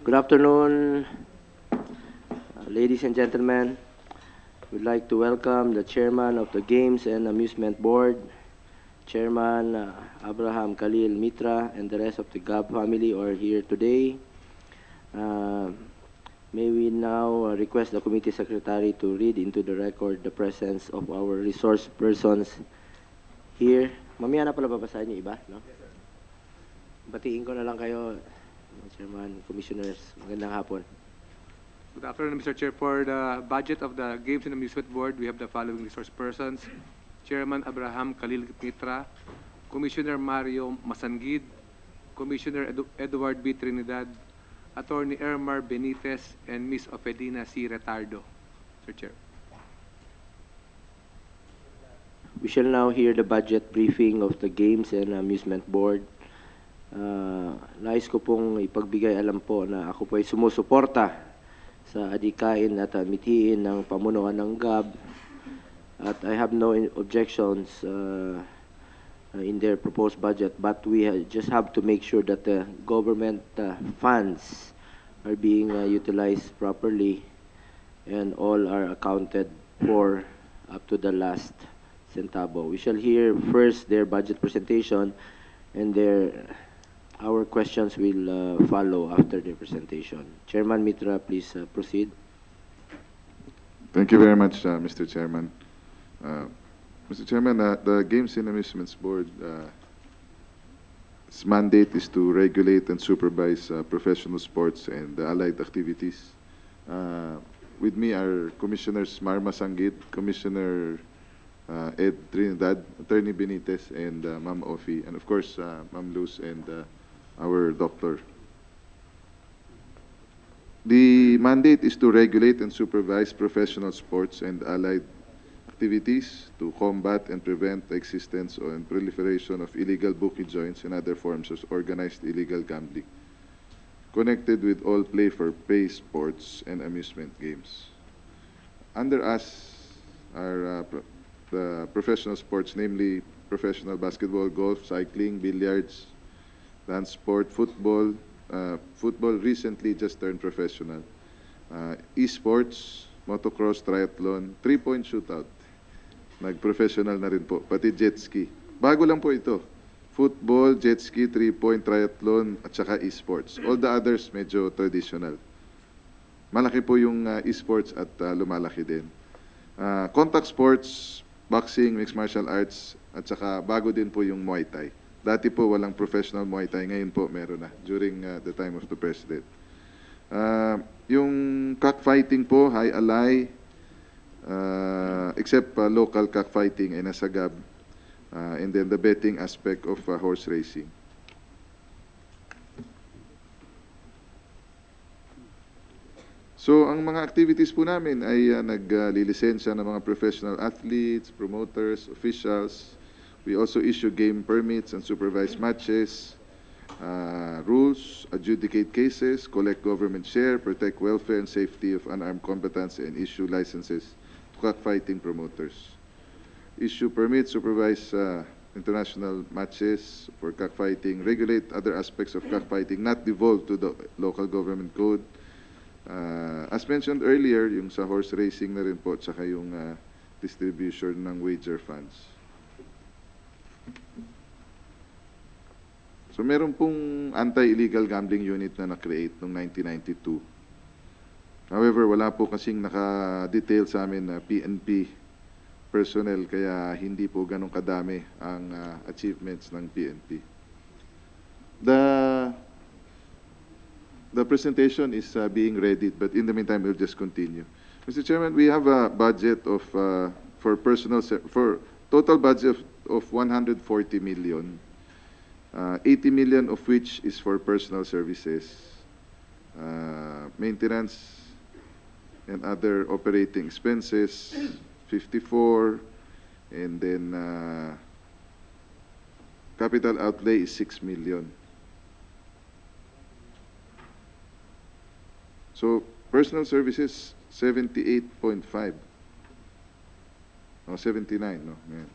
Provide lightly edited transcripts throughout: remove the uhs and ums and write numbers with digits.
Good afternoon, ladies and gentlemen. We'd like to welcome the chairman of the Games and Amusement Board, Chairman Abraham Khalil Mitra, and the rest of the GAB family are here today. May we now request the committee secretary to read into the record the presence of our resource persons here. Mamaya na pala babasahin yung iba, no? Batiin ko na lang kayo, Chairman, Commissioners. Magandang hapon. Good afternoon, Mr. Chair. For the budget of the Games and Amusement Board, we have the following resource persons. Chairman Abraham Khalil Mitra, Commissioner Mario Masangid, Commissioner Edward B. Trinidad, Attorney Ermar Benitez, and Ms. Ofedina C. Retardo. Mr. Chair. We shall now hear the budget briefing of the Games and Amusement Board. Nais ko pong ipagbigay alam po na ako po ay sumusuporta sa adikain at mithiin ng pamunuan ng GAB at I have no objections in their proposed budget, but we just have to make sure that the government funds are being utilized properly and all are accounted for up to the last centavo. We shall hear first their budget presentation and our questions will follow after their presentation. Chairman Mitra, please proceed. Thank you very much, Mr. Chairman. Mr. Chairman, the Games and Amusements Board, its mandate is to regulate and supervise professional sports and allied activities. With me are Commissioners Marma Sanggit, Commissioner Ed Trinidad, Attorney Benitez, and Ma'am Ofi, and of course, Ma'am Luz and our doctor. The mandate is to regulate and supervise professional sports and allied activities to combat and prevent the existence and proliferation of illegal bookie joints and other forms of organized illegal gambling connected with all play for pay sports and amusement games. Under us are the professional sports, namely professional basketball, golf, cycling, billiards, dance sport, football. Football recently just turned professional. Esports, motocross, triathlon, three-point shootout. Nag-professional na rin po, pati jet ski. Bago lang po ito. Football, jet ski, three-point, triathlon, at saka esports. All the others medyo traditional. Malaki po yung esports at lumalaki din. Contact sports, boxing, mixed martial arts, at saka bago din po yung Muay Thai. Dati po walang professional Muay Thai, ngayon po meron na during the time of the President. Yung cockfighting po, high alay, except local cockfighting ay nasa GAB, and then the betting aspect of horse racing. So, ang mga activities po namin ay naglilisensya ng mga professional athletes, promoters, officials. We also issue game permits and supervise matches, rules, adjudicate cases, collect government share, protect welfare and safety of unarmed combatants, and issue licenses to cockfighting promoters. Issue permits, supervise international matches for cockfighting, regulate other aspects of cockfighting not devolved to the local government code. As mentioned earlier, yung sa horse racing na rin po, tsaka yung distribution ng wager funds. So meron pong anti-illegal gambling unit na na-create noong 1992. However, wala po kasing naka-detail sa amin na PNP personnel, kaya hindi po ganun kadami ang achievements ng PNP. The presentation is being readied, but in the meantime, we'll just continue. Mr. Chairman, we have a budget of, for total budget of 140 million. 80 million of which is for personal services, maintenance and other operating expenses, 54, and then capital outlay is 6 million. So personal services, 78.5. No, 79, no? Yan.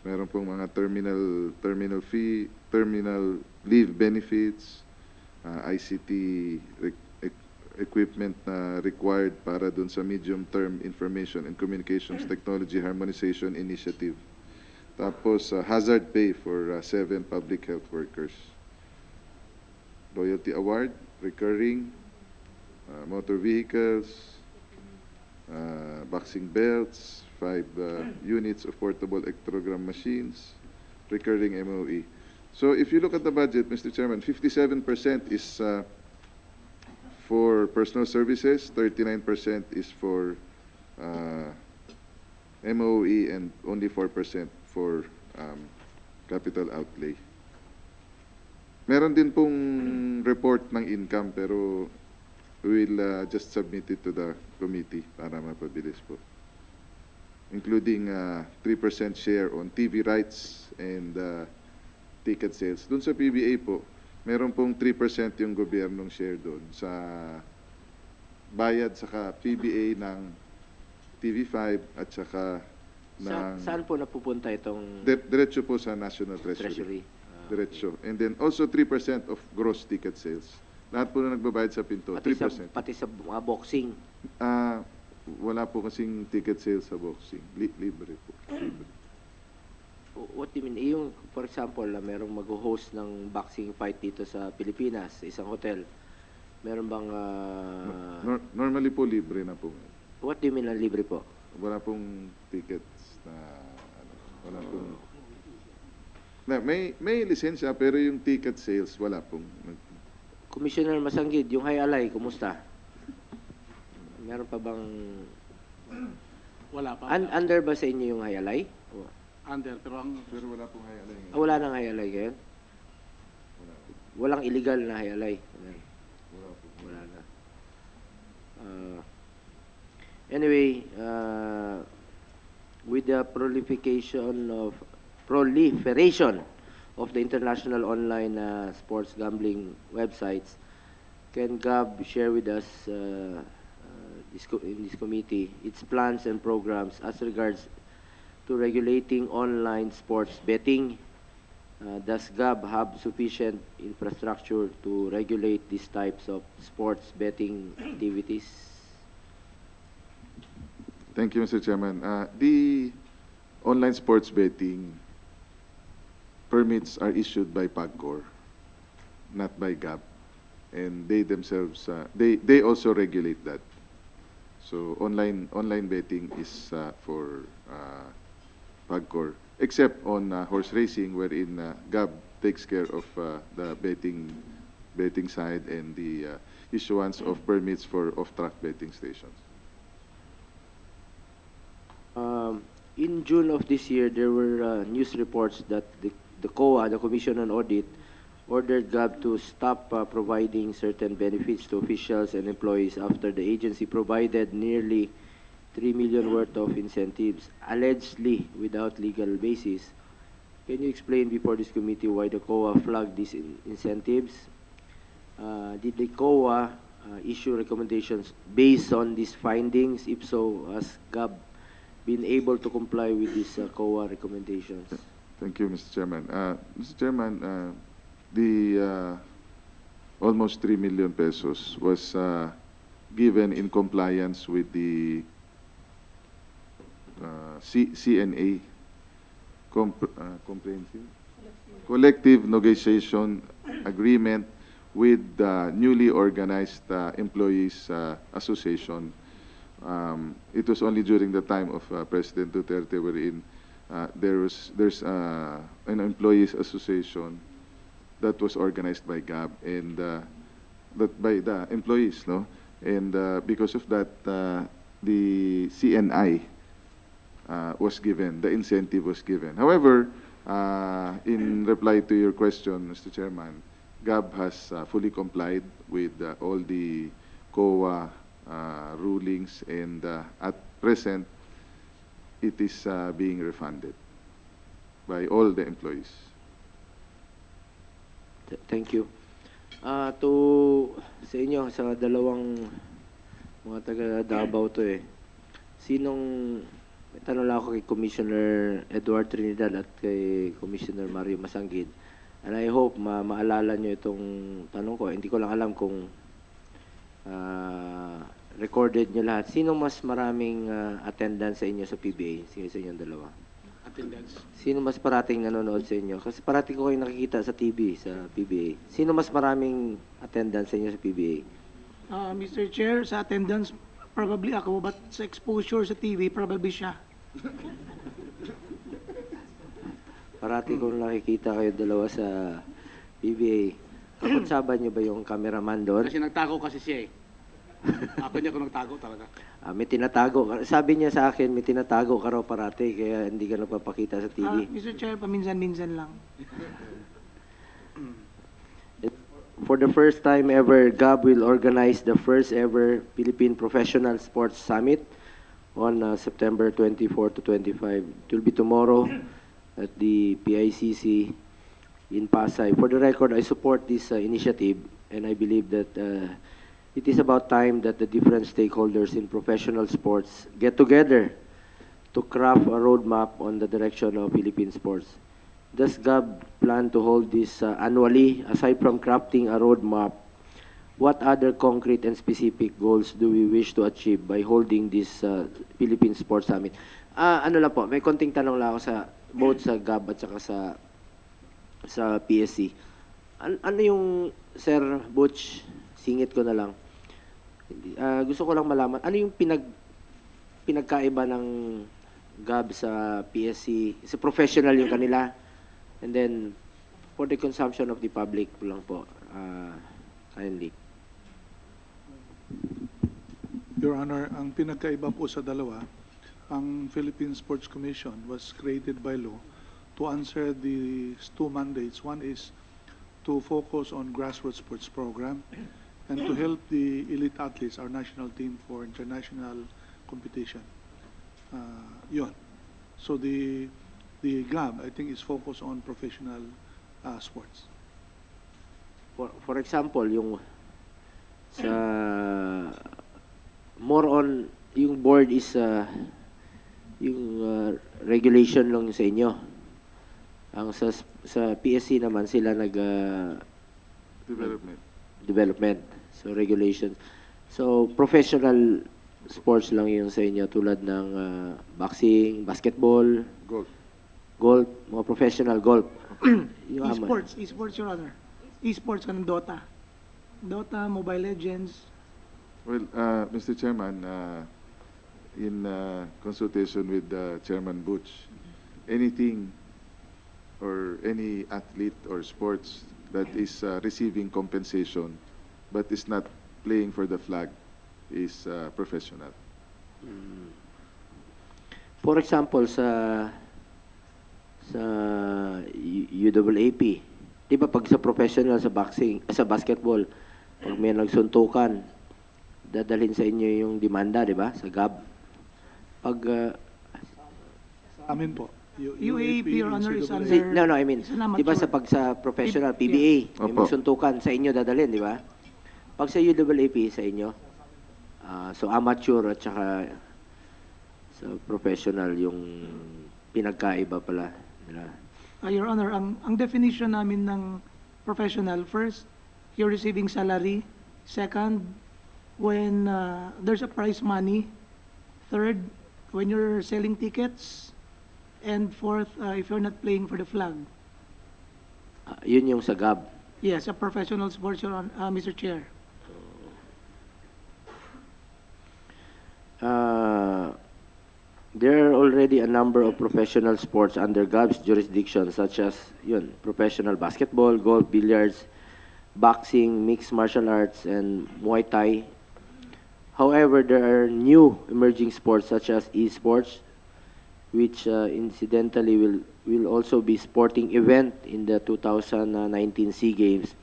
Meron pong mga terminal fee, terminal leave benefits, ICT equipment na required para dun sa medium-term information and communications technology harmonization initiative. Tapos hazard pay for 7 public health workers. Loyalty award, recurring, motor vehicles, boxing belts, 5 units of portable electrogram machines, recurring MOE. So if you look at the budget, Mr. Chairman, 57% is for personal services, 39% is for MOE, and only 4% for capital outlay. Meron din pong report ng income, pero we'll just submit it to the committee para mapabilis po. Including 3% share on TV rights and ticket sales. Doon sa PBA po, meron pong 3% yung gobyernong share doon sa bayad saka PBA ng TV5 at saka ng... Saan po napupunta itong Diretso po sa National Treasury. treasury? Diretso. And then also 3% of gross ticket sales. Lahat po na nagbabayad sa pinto, 3%. Pati sa mga boxing. Wala po kasing ticket sales sa boxing. Libre po. Libre. What do you mean? Yung, for example, merong mag-host ng boxing fight dito sa Pilipinas, sa isang hotel. Meron bang... Normally po libre na po. What do you mean na libre po? Wala pong tickets na... wala pong... May lisensya, pero yung ticket sales, wala pong... Commissioner Masanggid, yung High Alay, kumusta? Meron pa bang... Wala pa. Under ba sa inyo yung High Alay? Under, pero Pero wala pong high alay. Wala nang High Alay ngayon? Walang illegal na High Alay? Wala po. Wala na. Anyway, with the proliferation of the international online sports gambling websites, can Gab share with us in this committee its plans and programs as regards to regulating online sports betting? Does Gab have sufficient infrastructure to regulate these types of sports betting activities? Thank you, Mr. Chairman. The online sports betting permits are issued by PAGCOR, not by GAP. And they themselves, they also regulate that. So online betting is for PAGCOR, except on horse racing, wherein GAB takes care of the betting side and the issuance of permits for off-track betting stations. In June of this year, there were news reports that the COA, the Commission on Audit, ordered GAB to stop providing certain benefits to officials and employees after the agency provided nearly 3 million worth of incentives, allegedly without legal basis. Can you explain before this committee why the COA flagged these incentives? Did the COA issue recommendations based on these findings? If so, has GAB been able to comply with these COA recommendations? Thank you, Mr. Chairman. Mr. Chairman, the almost 3 million pesos was given in compliance with the CNA, comprehensive collective negotiation agreement with the newly organized employees association. It was only during the time of President Duterte wherein there's an employees association that was organized by GAB and that by the employees, no? And because of that, the CNI was given, the incentive was given. However, in reply to your question, Mr. Chairman, GAB has fully complied with all the COA rulings, and at present, it is being refunded by all the employees. Thank you. Sa inyo, sa dalawang mga taga Davao to may tanong lang ako kay Commissioner Edward Trinidad at kay Commissioner Mario Masanggid. And I hope maalala nyo itong tanong ko. Hindi ko lang alam kung recorded nyo lahat. Sino mas maraming attendance sa inyo sa PBA? Sige sa inyong dalawa. Attendance. Sino mas parating nanonood sa inyo? Kasi parating ko kayo nakikita sa TV, sa PBA. Sino mas maraming attendance sa inyo sa PBA? Mr. Chair, sa attendance, probably ako, but sa exposure sa TV, probably siya. Parati kong nakikita kayo dalawa sa PBA. Kakutsaba nyo ba yung cameraman doon? Kasi nagtago kasi siya eh. Ako niya kung nagtago talaga. May tinatago. Sabi niya sa akin, may tinatago ka raw parati, kaya hindi ka nagpapakita sa TV. Mr. Chair, paminsan-minsan lang. For the first time ever, GAB will organize the first ever Philippine Professional Sports Summit on September 24 to 25. It will be tomorrow at the PICC in Pasay. For the record, I support this initiative, and I believe that it is about time that the different stakeholders in professional sports get together to craft a roadmap on the direction of Philippine sports. Does GAB plan to hold this annually? Aside from crafting a roadmap, what other concrete and specific goals do we wish to achieve by holding this Philippine Sports Summit? Ano lang po, may konting tanong lang ako sa both sa GAB at saka sa PSC. Ano yung, Sir Butch, singit ko na lang. Gusto ko lang malaman, ano yung pinagkaiba ng GAB sa PSC? Sa professional yung kanila. And then, for the consumption of the public lang po, kindly. Your Honor, ang pinagkaiba po sa dalawa, ang Philippine Sports Commission was created by law to answer these two mandates. One is to focus on grassroots sports program and to help the elite athletes, our national team, for international competition. Yun. So the GAB, I think, is focused on professional sports. For example, yung sa more on yung board is yung regulation lang sa inyo. Ang sa PSC naman sila development. So regulation. So professional sports lang yung sa inyo tulad ng boxing, basketball, golf, mga professional golf. Yung Esports, Your Honor. Esports ka ng Dota. Dota, Mobile Legends. Well, Mr. Chairman, in consultation with Chairman Butch, anything or any athlete or sports that is receiving compensation but is not playing for the flag is professional. For example, sa UAAP, di ba pag sa professional sa boxing, sa basketball, pag may nagsuntukan, dadalhin sa inyo yung demanda, di ba? Sa GAB. Pag Amin po. UAAP, Your Honor, is NCAA. under... I mean, It's an di ba amateur. pag sa professional PBA, may Opo. magsuntukan, sa inyo dadalhin, di ba? Pag sa UAAP, sa inyo. So amateur at saka sa professional yung pinagkaiba pala nila. Your Honor, ang definition namin ng professional, first, you're receiving salary. Second, when there's a prize money. Third, when you're selling tickets. And fourth, if you're not playing for the flag. Yun yung sa GAB. Yes, a professional sports, Your Honor, Mr. Chair. There are already a number of professional sports under GAB's jurisdiction, such as professional basketball, golf, billiards, boxing, mixed martial arts, and Muay Thai. However, there are new emerging sports such as esports, which incidentally will also be sporting event in the 2019 SEA Games.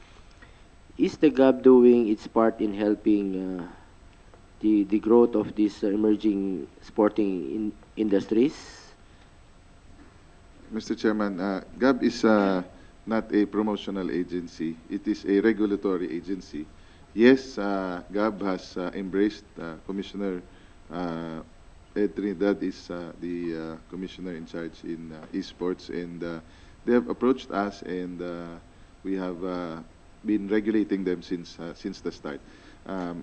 Is the GAB doing its part in helping the growth of these emerging sporting industries? Mr. Chairman, GAB is not a promotional agency. It is a regulatory agency. Yes, GAB has embraced Commissioner Ed Trinidad is the commissioner in charge in esports, and they have approached us and We have been regulating them since the start.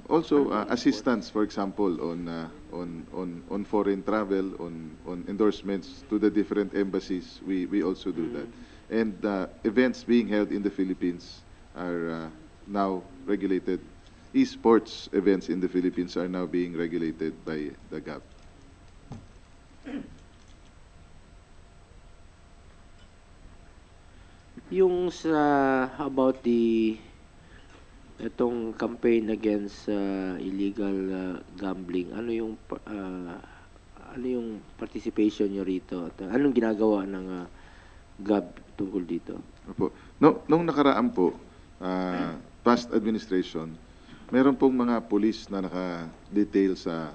Also, assistance, for example, on foreign travel, on endorsements to the different embassies, we also do that. And events being held in the Philippines are now regulated. Esports events in the Philippines are now being regulated by the GAP. Yung sa about itong campaign against illegal gambling, ano yung participation nyo rito? At anong ginagawa ng GAB tungkol dito? Opo. Nung nakaraan po, past administration, meron pong mga police na naka-detail sa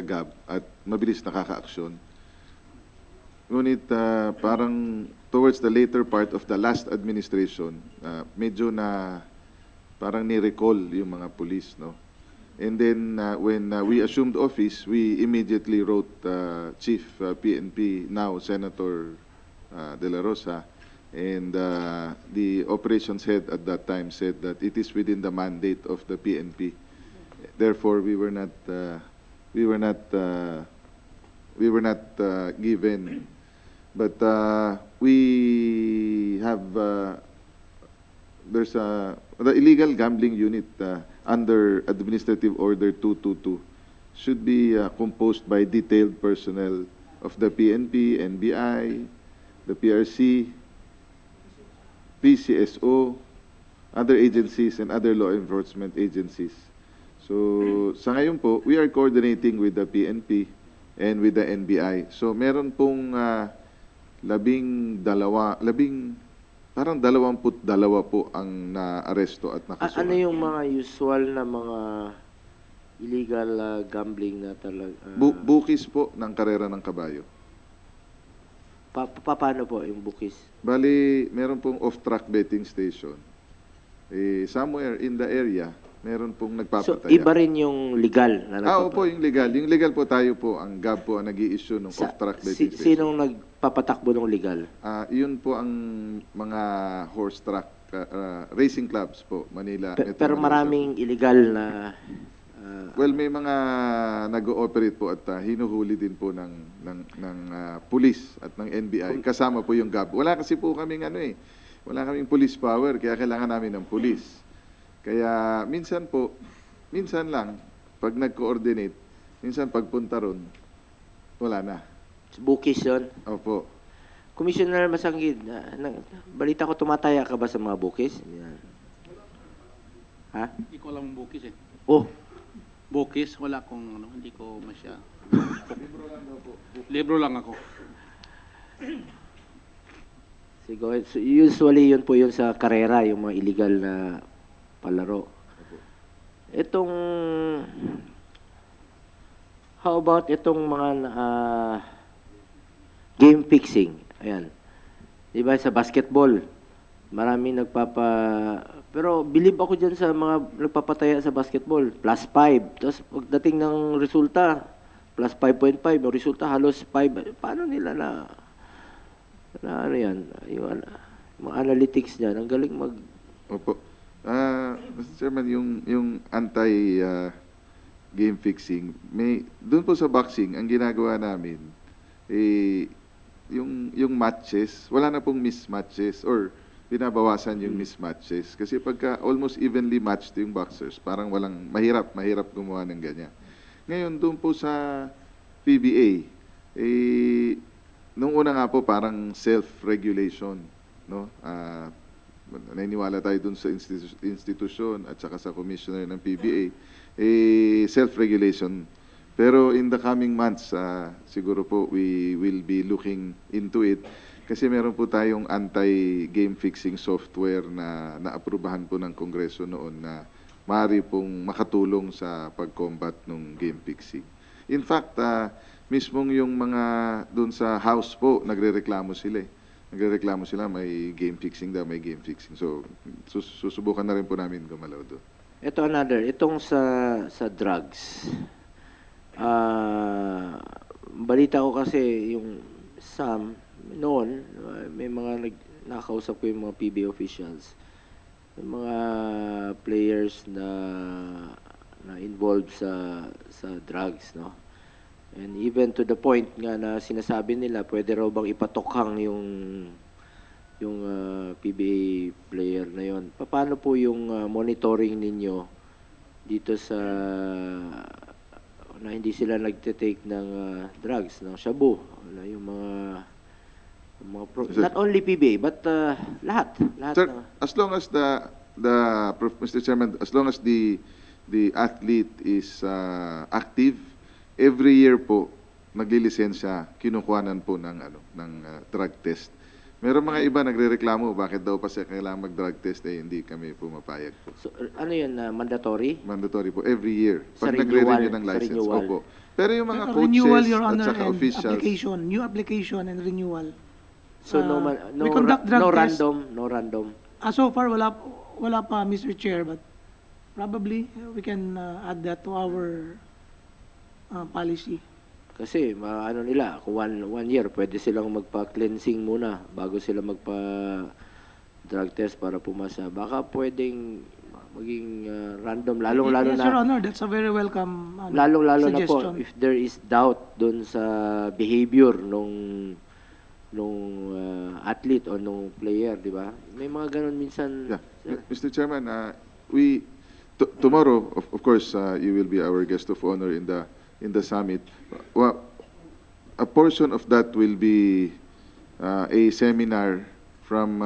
GAB at mabilis nakaka-aksyon. Ngunit parang towards the later part of the last administration, medyo na parang ni-recall yung mga police, no? And then when we assumed office, we immediately wrote Chief PNP, now Senator De La Rosa, and the operations head at that time said that it is within the mandate of the PNP. Therefore, we were not given. But we have there's the illegal gambling unit under Administrative Order 222 should be composed by detailed personnel of the PNP, NBI, the PRC, PCSO, other agencies, and other law enforcement agencies. So, sa ngayon po, we are coordinating with the PNP and with the NBI. So, meron pong parang 22 po ang na-aresto at nakasuhan. Ano yung mga usual na mga illegal gambling na talaga? Bukis po ng karera ng kabayo. Paano po yung bukis? Bali, meron pong off-track betting station. Somewhere in the area, meron pong So, nagpapataya. iba rin yung legal na Opo, yung legal. Yung legal po tayo po, ang GAB po ang nag-i-issue ng off-track betting station. Sinong nagpapatakbo ng legal? Yun po ang mga horse track racing clubs po, Manila. Metro Pero Manila, maraming illegal na well, may mga nag-ooperate po at hinuhuli din po ng police at ng NBI. Kasama po yung GAB. Wala kasi po kaming wala kaming police power, kaya kailangan namin ng police. Kaya minsan lang, pag nag-coordinate, minsan pagpunta ron, wala na. bukis yun. Opo. Commissioner Masanggid, balita ko tumataya ka ba sa mga bukis? Yan. Ha? Hindi ko alam ang bukis eh. Oh, Bukis, wala akong hindi ko masya. Libro lang ako. sige. So, usually yun po yun sa karera, yung mga illegal na palaro. Itong, how about itong mga game fixing? Ayan. Diba sa basketball, marami pero believe ako dyan sa mga nagpapataya sa basketball, +5. Tapos pagdating ng resulta, +5.5. Yung resulta halos 5. Paano nila na ano yan? Yung mga analytics dyan, ang galing Opo. Mr. Chairman, yung anti game fixing, doon po sa boxing, ang ginagawa namin, yung matches, wala na pong mismatches or binabawasan yung mismatches. Kasi pagka almost evenly matched yung boxers, parang mahirap gumawa ng ganyan. Ngayon, doon po sa PBA, nung una nga po parang self-regulation, no? Naniniwala tayo dun sa institusyon at saka sa commissioner ng PBA, self-regulation. Pero in the coming months, siguro po we will be looking into it kasi meron po tayong anti-game fixing software na naaprubahan po ng Kongreso noon na maaari pong makatulong sa pag-combat ng game fixing. In fact, mismong yung mga doon sa House po, nagrereklamo sila may game fixing daw, may game fixing. So, susubukan na rin po namin gumalaw doon. Ito itong sa drugs. Balita ko kasi yung noon, may mga nakakausap ko yung mga PBA officials, yung mga players na involved sa drugs, no? And even to the point nga na sinasabi nila, pwede raw bang ipatokhang yung PBA player na yon. Paano po yung monitoring ninyo dito sa na hindi sila nagte-take ng drugs, ng shabu, na yung Sir. not only PBA but lahat Sir, na. as long as Mr. Chairman, as long as the athlete is active, every year po naglilisensya, kinukuhanan po ng drug test. Meron mga iba nagrereklamo bakit daw pa siya kailangan mag-drug test, hindi kami pumapayag po. So, ano yun, mandatory? Mandatory po every year. Sa Pag nagre-renew renewal, ng sa license, renewal. opo. Pero yung mga Renewal, coaches Your at Honor, saka and officials, application, new application and renewal. So we conduct drug no tests. random. So far, wala pa, Mr. Chair, but probably we can add that to our policy. Kasi ano nila, kung one year pwede silang magpa-cleansing muna bago sila magpa-drug test para pumasa. Baka pwedeng maging random, lalong-lalo Yes, Your na Honor, that's a very welcome lalong-lalo na po suggestion. if there is doubt doon sa behavior nung athlete o nung player, di ba? May mga ganun minsan. yeah. Mr. Chairman, tomorrow, of course, you will be our guest of honor in the summit. Well, a portion of that will be a seminar from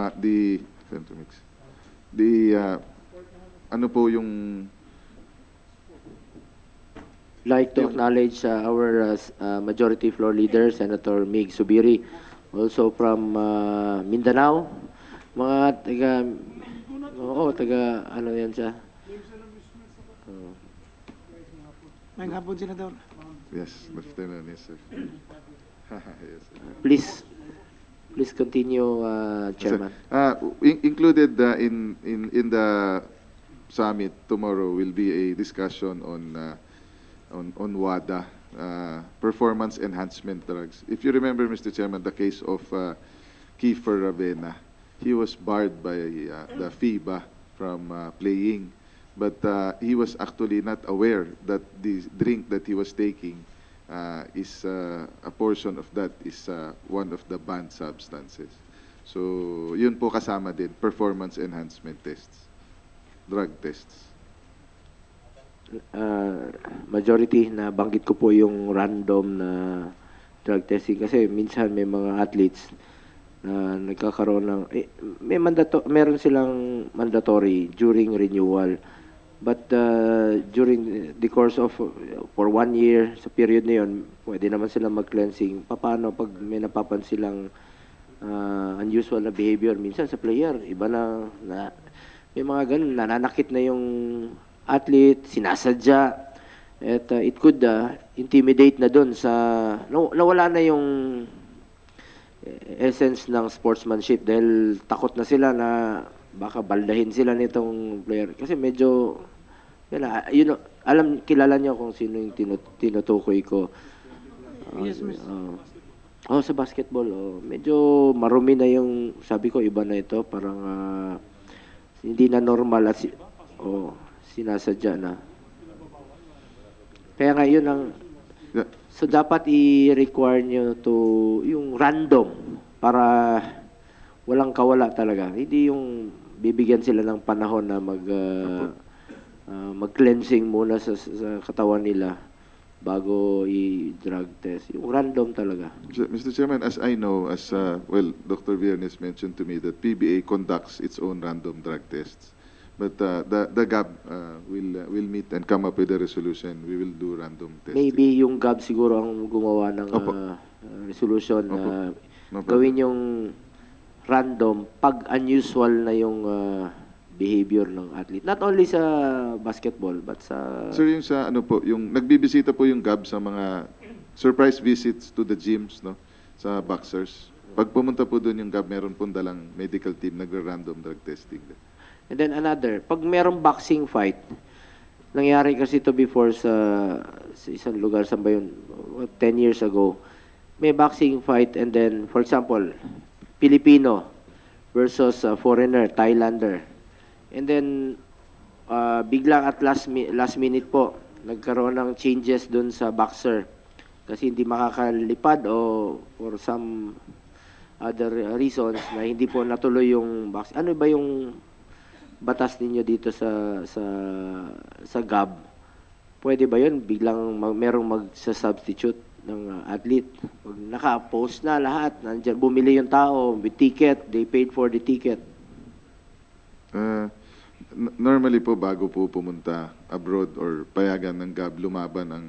ano po yung Like to acknowledge our majority floor leader, Senator Mig Subiri, also from Mindanao. Mga taga ano yan siya? Ngayong hapon, Senador. yes, Lieutenant, yes, sir. Yes, sir. Please continue, Chairman. Included in the summit tomorrow will be a discussion on WADA, performance enhancement drugs. If you remember, Mr. Chairman, the case of Kiefer Ravena, he was barred by the FIBA from playing, but he was actually not aware that the drink that he was taking is a portion of that is one of the banned substances. So, yun po kasama din, performance enhancement tests, drug tests. Majority na banggit ko po yung random na drug testing kasi minsan may mga athletes na nagkakaroon ng meron silang mandatory during renewal, but during the course of for 1 year sa period na yun pwede naman silang mag-cleansing. Paano pag may napapansin silang unusual na behavior minsan sa player, iba na may mga ganun, nananakit na yung athlete, sinasadya, at it could intimidate na doon sa nawala na yung essence ng sportsmanship dahil takot na sila na baka baldahin sila nitong player kasi medyo kilala niyo kung sino yung tinutukoy ko. Yes, Miss. Sa basketball, medyo marumi na yung, sabi ko, iba na ito, parang hindi na normal at sinasadya na. Kaya nga yun ang, Yeah. so dapat i-require nyo yung random para walang kawala talaga. Hindi yung bibigyan sila ng panahon na mag-cleansing muna sa katawan nila bago i-drug test. Yung random talaga. Mr. Chairman, as I know, Dr. Viernes mentioned to me that PBA conducts its own random drug tests. But the GAB will meet and come up with a resolution. We will do random testing. Maybe yung GAB siguro ang gumawa ng Opo. resolution na No problem. gawin yung random pag unusual na yung behavior ng athlete. Not only sa basketball but sa Sir, yung sa yung nagbibisita po yung GAB sa mga surprise visits to the gyms, no, sa boxers. Pag pumunta po doon yung GAB, meron pong dalang medical team nagra-random drug testing. And then another, pag merong boxing fight, nangyari kasi ito before sa isang lugar, saan ba yun? 10 years ago. May boxing fight and then, for example, Filipino versus foreigner, Thailander. And then, biglang at last minute po, nagkaroon ng changes dun sa boxer. Kasi hindi makakalipad o for some other reasons na hindi po natuloy yung box. Ano ba yung batas ninyo dito sa GAB? Pwede ba yun? Biglang merong magsa-substitute ng athlete. Pag naka-post na lahat, nandiyan, bumili yung tao with ticket, they paid for the ticket. Normally po, bago po pumunta abroad or payagan ng GAB lumaban ang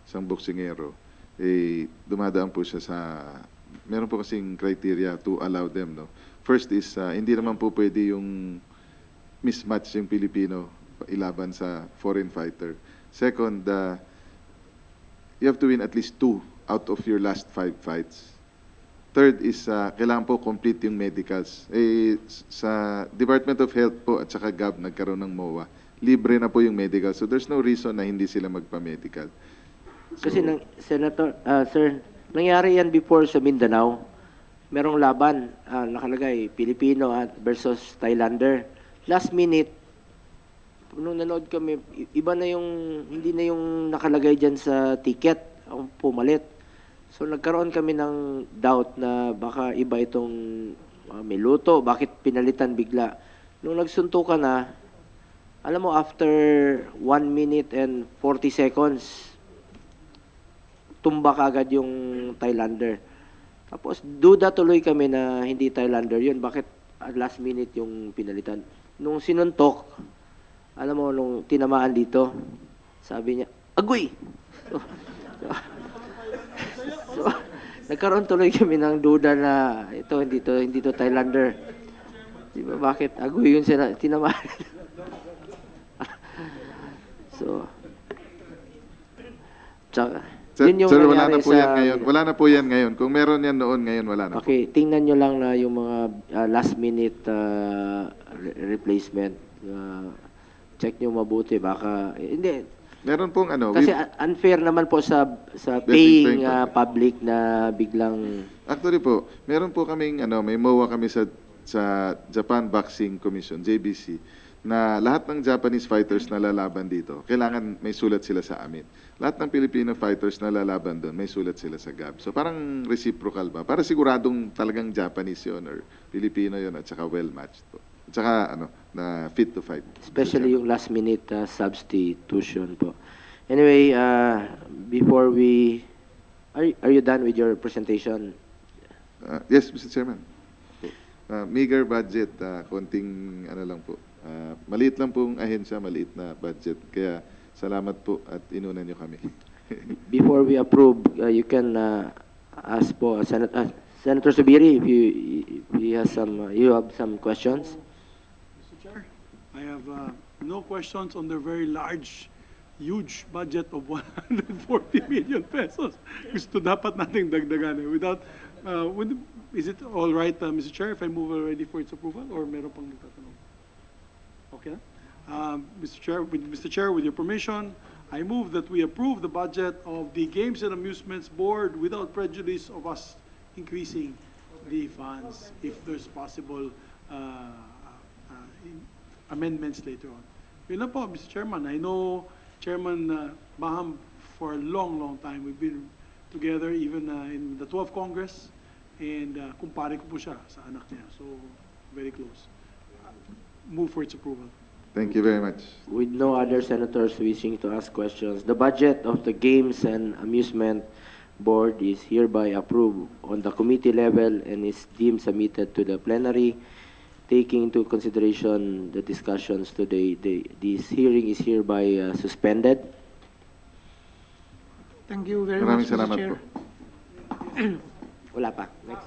isang boksingero, dumadaan po siya sa, meron po kasing criteria to allow them, no? First is, hindi naman po pwede yung mismatch yung Pilipino ilaban sa foreign fighter. Second, you have to win at least 2 out of your last 5 fights. Third is, kailangan po complete yung medicals. Sa Department of Health po at saka GAB nagkaroon ng MOA, libre na po yung medical. So there's no reason na hindi sila magpa-medical. Kasi Senator, sir, nangyari yan before sa Mindanao. Merong laban, nakalagay, Pilipino versus Thailander. Last minute, nung nanood kami, iba na yung, hindi na yung nakalagay dyan sa ticket, ang pumalit. So nagkaroon kami ng doubt na baka iba itong may luto, bakit pinalitan bigla. Nung nagsuntukan na, alam mo, after 1 minute and 40 seconds, tumba kagad yung Thailander. Tapos duda tuloy kami na hindi Thailander yun. Bakit at last minute yung pinalitan? Nung sinuntok, alam mo, nung tinamaan dito, sabi niya, agoy! So, nagkaroon tuloy kami ng duda na hindi to Thailander. Di ba, bakit agoy yun tinamaan? So, tsaka, Sir, yun yung sir, wala na nangyari po yan ngayon. Wala na po yan ngayon. Kung meron yan noon, ngayon wala na po. Okay, tingnan nyo lang na yung mga last minute replacement. Check nyo mabuti, baka, hindi. Meron pong Kasi unfair naman po sa Betting paying public na biglang, actually po, meron po kaming may MOA kami sa Japan Boxing Commission, JBC, na lahat ng Japanese fighters na lalaban dito, kailangan may sulat sila sa amin. Lahat ng Filipino fighters na lalaban doon, may sulat sila sa GAB. So parang reciprocal ba? Para siguradong talagang Japanese yun or Filipino yun at saka well-matched po. At saka na fit to fight. especially yung last minute substitution po. Anyway, before we, are you done with your presentation? Yes, Mr. Chairman. Meager budget, konting lang po. Maliit lang pong ahensya, maliit na budget. Kaya salamat po at inunan nyo kami. Before we approve, you can ask po Senator Subiri if you have some questions. Mr. Chair, I have no questions on the very large, huge budget of 140 million pesos. Gusto dapat nating dagdagan eh. Is it all right, Mr. Chair, if I move already for its approval or meron pang nagtatanong? Okay na? Mr. Chair, with your permission, I move that we approve the budget of the Games and Amusements Board without prejudice of us increasing the funds if there's possible amendments later on. Yun lang po, Mr. Chairman. I know Chairman Baham for a long, long time. We've been together even in the 12th Congress and kumpare ko po siya sa anak niya. So, very close. Move for its approval. Thank you very much. With no other senators wishing to ask questions, the budget of the Games and Amusement Board is hereby approved on the committee level and is deemed submitted to the plenary. Taking into consideration the discussions today, this hearing is hereby suspended. Thank you very Maraming much, Mr. salamat Chair. po. Wala pa. Next one.